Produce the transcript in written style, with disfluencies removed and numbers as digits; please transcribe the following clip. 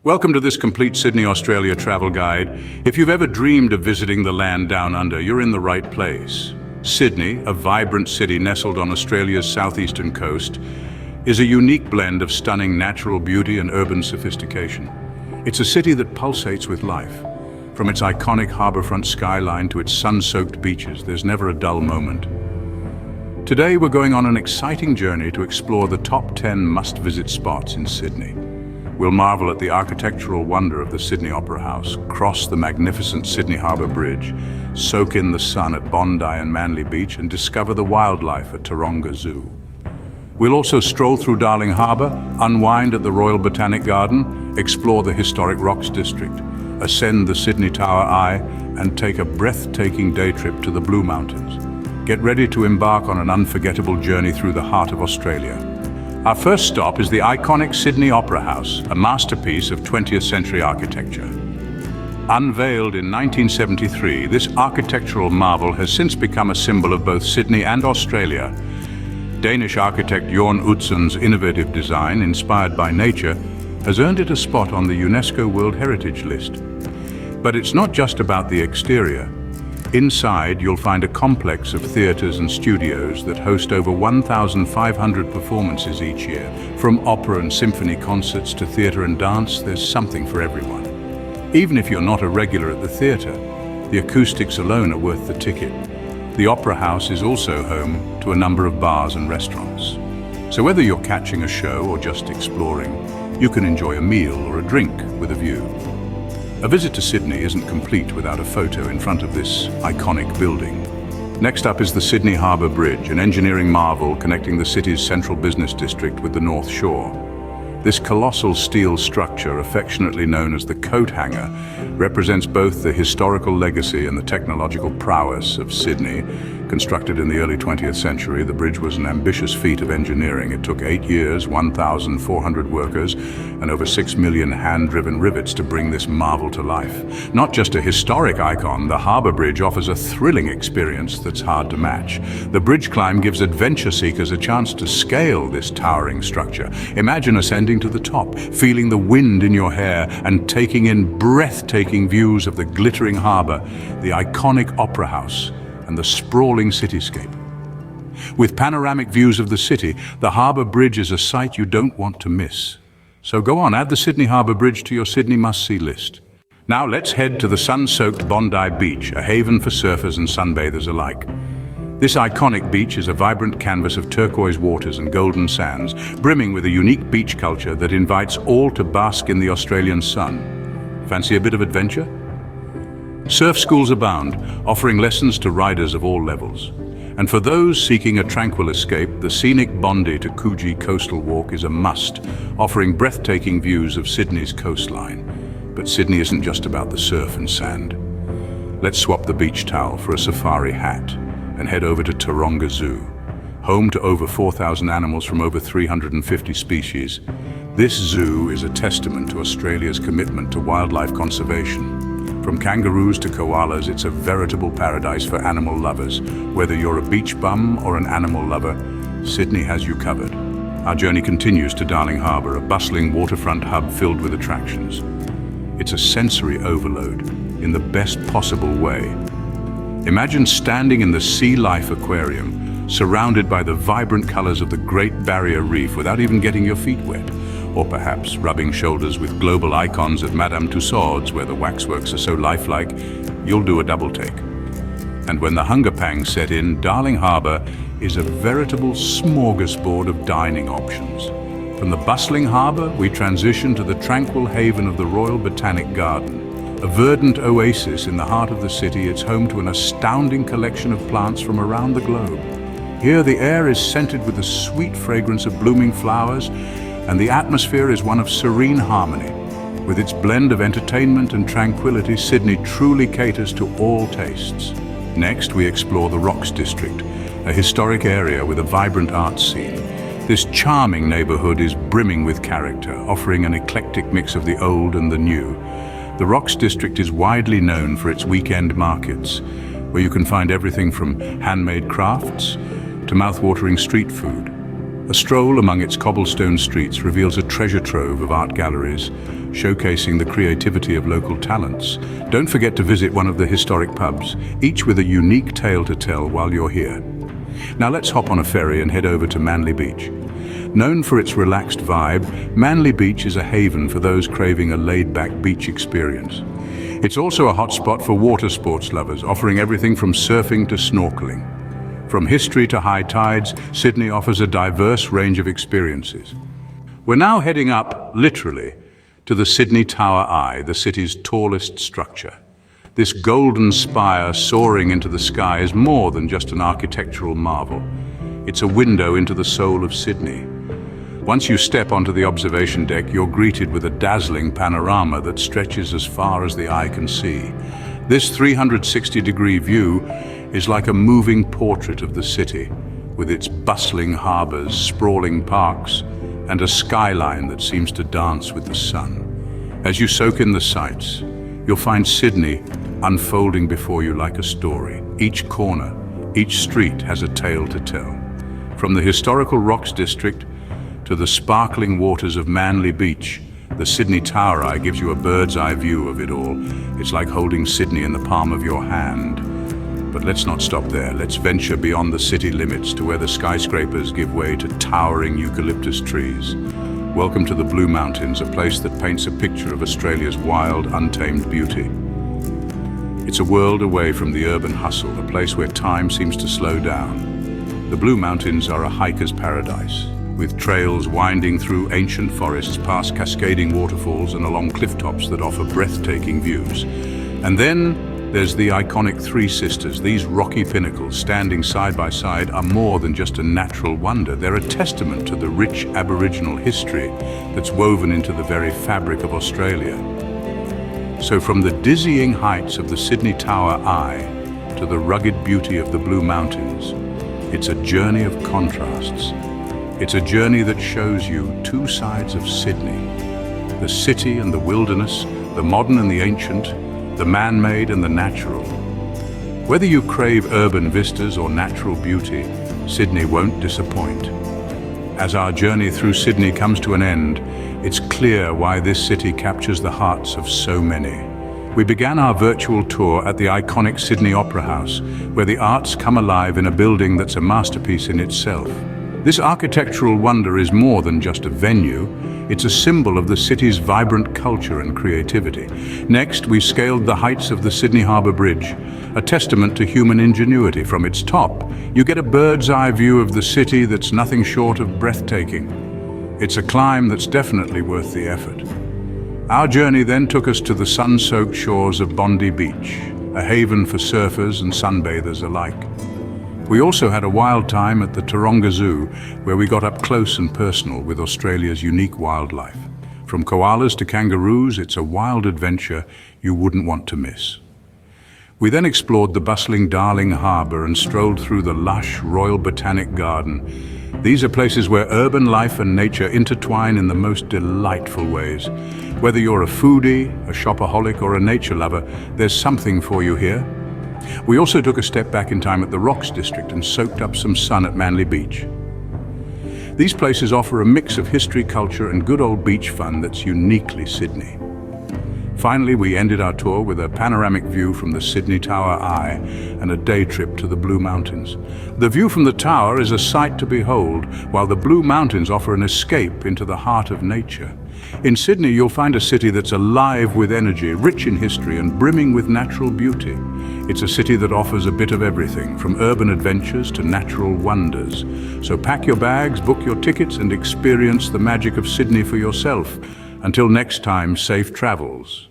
Welcome to this complete Sydney, Australia travel guide. If you've ever dreamed of visiting the land down under, you're in the right place. Sydney, a vibrant city nestled on Australia's southeastern coast, is a unique blend of stunning natural beauty and urban sophistication. It's a city that pulsates with life. From its iconic harbourfront skyline to its sun-soaked beaches, there's never a dull moment. Today we're going on an exciting journey to explore the top 10 must-visit spots in Sydney. We'll marvel at the architectural wonder of the Sydney Opera House, cross the magnificent Sydney Harbour Bridge, soak in the sun at Bondi and Manly Beach, and discover the wildlife at Taronga Zoo. We'll also stroll through Darling Harbour, unwind at the Royal Botanic Garden, explore the historic Rocks District, ascend the Sydney Tower Eye, and take a breathtaking day trip to the Blue Mountains. Get ready to embark on an unforgettable journey through the heart of Australia. Our first stop is the iconic Sydney Opera House, a masterpiece of 20th century architecture. Unveiled in 1973, this architectural marvel has since become a symbol of both Sydney and Australia. Danish architect Jorn Utsson's innovative design, inspired by nature, has earned it a spot on the UNESCO World Heritage List. But it's not just about the exterior. Inside, you'll find a complex of theatres and studios that host over 1,500 performances each year. From opera and symphony concerts to theatre and dance, there's something for everyone. Even if you're not a regular at the theatre, the acoustics alone are worth the ticket. The Opera House is also home to a number of bars and restaurants. So whether you're catching a show or just exploring, you can enjoy a meal or a drink with a view. A visit to Sydney isn't complete without a photo in front of this iconic building. Next up is the Sydney Harbour Bridge, an engineering marvel connecting the city's central business district with the North Shore. This colossal steel structure, affectionately known as the coat hanger, represents both the historical legacy and the technological prowess of Sydney. Constructed in the early 20th century, the bridge was an ambitious feat of engineering. It took 8 years, 1,400 workers, and over 6 million hand-driven rivets to bring this marvel to life. Not just a historic icon, the Harbour Bridge offers a thrilling experience that's hard to match. The bridge climb gives adventure seekers a chance to scale this towering structure. Imagine ascending to the top, feeling the wind in your hair, and taking in breathtaking views of the glittering harbour, the iconic Opera House, and the sprawling cityscape. With panoramic views of the city, the Harbour Bridge is a sight you don't want to miss. So go on, add the Sydney Harbour Bridge to your Sydney must-see list. Now let's head to the sun-soaked Bondi Beach, a haven for surfers and sunbathers alike. This iconic beach is a vibrant canvas of turquoise waters and golden sands, brimming with a unique beach culture that invites all to bask in the Australian sun. Fancy a bit of adventure? Surf schools abound, offering lessons to riders of all levels. And for those seeking a tranquil escape, the scenic Bondi to Coogee coastal walk is a must, offering breathtaking views of Sydney's coastline. But Sydney isn't just about the surf and sand. Let's swap the beach towel for a safari hat and head over to Taronga Zoo. Home to over 4,000 animals from over 350 species, this zoo is a testament to Australia's commitment to wildlife conservation. From kangaroos to koalas, it's a veritable paradise for animal lovers. Whether you're a beach bum or an animal lover, Sydney has you covered. Our journey continues to Darling Harbour, a bustling waterfront hub filled with attractions. It's a sensory overload in the best possible way. Imagine standing in the Sea Life Aquarium, surrounded by the vibrant colours of the Great Barrier Reef without even getting your feet wet. Or perhaps rubbing shoulders with global icons at Madame Tussauds, where the waxworks are so lifelike, you'll do a double take. And when the hunger pangs set in, Darling Harbour is a veritable smorgasbord of dining options. From the bustling harbour, we transition to the tranquil haven of the Royal Botanic Garden. A verdant oasis in the heart of the city, it's home to an astounding collection of plants from around the globe. Here, the air is scented with the sweet fragrance of blooming flowers, and the atmosphere is one of serene harmony. With its blend of entertainment and tranquility, Sydney truly caters to all tastes. Next, we explore the Rocks District, a historic area with a vibrant art scene. This charming neighbourhood is brimming with character, offering an eclectic mix of the old and the new. The Rocks District is widely known for its weekend markets, where you can find everything from handmade crafts to mouth-watering street food. A stroll among its cobblestone streets reveals a treasure trove of art galleries, showcasing the creativity of local talents. Don't forget to visit one of the historic pubs, each with a unique tale to tell while you're here. Now let's hop on a ferry and head over to Manly Beach. Known for its relaxed vibe, Manly Beach is a haven for those craving a laid-back beach experience. It's also a hotspot for water sports lovers, offering everything from surfing to snorkeling. From history to high tides, Sydney offers a diverse range of experiences. We're now heading up, literally, to the Sydney Tower Eye, the city's tallest structure. This golden spire soaring into the sky is more than just an architectural marvel. It's a window into the soul of Sydney. Once you step onto the observation deck, you're greeted with a dazzling panorama that stretches as far as the eye can see. This 360-degree view is like a moving portrait of the city, with its bustling harbours, sprawling parks, and a skyline that seems to dance with the sun. As you soak in the sights, you'll find Sydney unfolding before you like a story. Each corner, each street has a tale to tell. From the historical Rocks District to the sparkling waters of Manly Beach, the Sydney Tower Eye gives you a bird's eye view of it all. It's like holding Sydney in the palm of your hand. But let's not stop there. Let's venture beyond the city limits to where the skyscrapers give way to towering eucalyptus trees. Welcome to the Blue Mountains, a place that paints a picture of Australia's wild, untamed beauty. It's a world away from the urban hustle, a place where time seems to slow down. The Blue Mountains are a hiker's paradise, with trails winding through ancient forests, past cascading waterfalls and along cliff tops that offer breathtaking views. And then there's the iconic Three Sisters. These rocky pinnacles standing side by side are more than just a natural wonder. They're a testament to the rich Aboriginal history that's woven into the very fabric of Australia. So from the dizzying heights of the Sydney Tower Eye to the rugged beauty of the Blue Mountains, it's a journey of contrasts. It's a journey that shows you two sides of Sydney, the city and the wilderness, the modern and the ancient, the man-made and the natural. Whether you crave urban vistas or natural beauty, Sydney won't disappoint. As our journey through Sydney comes to an end, it's clear why this city captures the hearts of so many. We began our virtual tour at the iconic Sydney Opera House, where the arts come alive in a building that's a masterpiece in itself. This architectural wonder is more than just a venue. It's a symbol of the city's vibrant culture and creativity. Next, we scaled the heights of the Sydney Harbour Bridge, a testament to human ingenuity. From its top, you get a bird's eye view of the city that's nothing short of breathtaking. It's a climb that's definitely worth the effort. Our journey then took us to the sun-soaked shores of Bondi Beach, a haven for surfers and sunbathers alike. We also had a wild time at the Taronga Zoo, where we got up close and personal with Australia's unique wildlife. From koalas to kangaroos, it's a wild adventure you wouldn't want to miss. We then explored the bustling Darling Harbour and strolled through the lush Royal Botanic Garden. These are places where urban life and nature intertwine in the most delightful ways. Whether you're a foodie, a shopaholic, or a nature lover, there's something for you here. We also took a step back in time at the Rocks District and soaked up some sun at Manly Beach. These places offer a mix of history, culture, and good old beach fun that's uniquely Sydney. Finally, we ended our tour with a panoramic view from the Sydney Tower Eye and a day trip to the Blue Mountains. The view from the tower is a sight to behold, while the Blue Mountains offer an escape into the heart of nature. In Sydney, you'll find a city that's alive with energy, rich in history, and brimming with natural beauty. It's a city that offers a bit of everything, from urban adventures to natural wonders. So pack your bags, book your tickets, and experience the magic of Sydney for yourself. Until next time, safe travels.